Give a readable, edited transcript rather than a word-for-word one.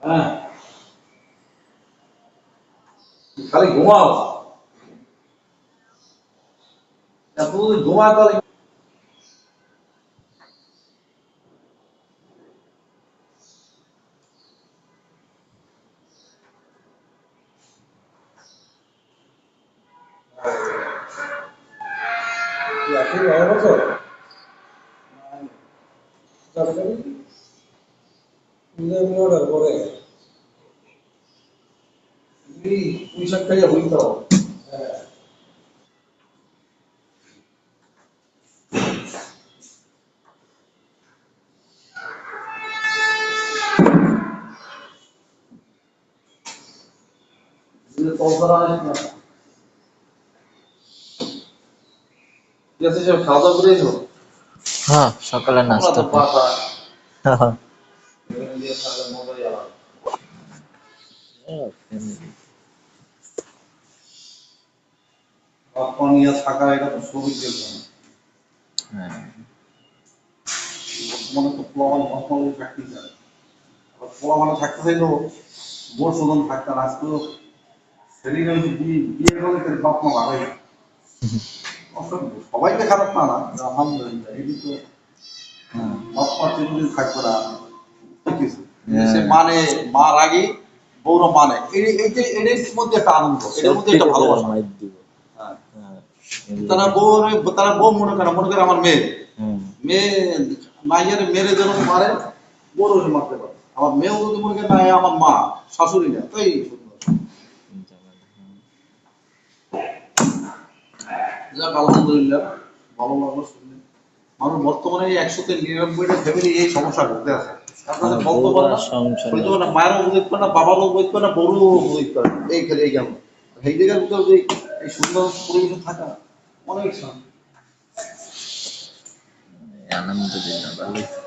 হ্যাঁ খালি ঘুমাও এত ঘুমা তাহলে এখন ভালো বছর অর্ডার করে পুঁই শাক খাইয়া হইতে হবে খাওয়া দাওয়া করেছো? হ্যাঁ, সকালে নাস্তা থাকা এটা তো সৌভাগ্যের জন্য বর্তমানে তো পোলাপান চাকরি করে পোলাপানে থাকতে চাইলেও বোর শোধন থাকতে আর আজকে ছেলেরা বিয়ে করে তার বাপ মা ভালোই সবাইকে খারাপ না না আলহামদুলিল্লাহ এটি তো বাপ মা চিরদিন থাকবে না ঠিক আছে সে মানে মার আগে বউরা মানে এটার মধ্যে একটা আনন্দ এটার মধ্যে একটা ভালোবাসা তারা বউ মনে করে আমার মেয়ে মেয়ে মাইয়ের মেরে যেন মারে বড় মারতে পারে আমার মেয়েও যদি মনে করে না আমার মা শাশুড়ি না তাই যাক আলহামদুলিল্লাহ ভালো লাগলো শুনলে মানুষ বর্তমানে 193টা ফ্যামিলি এই সমস্যা ভুগতে আছে আপনাদের বলতে পারে না মায়েরও বুঝতে পারে না বাবারও বুঝতে পারে না বড়ও বুঝতে পারে না এই খেলে এই কেমন এই জায়গার ভিতরে যে এই সুন্দর পরিবেশন থাকা অনেক আলহামদুলিল্লাহ ভালো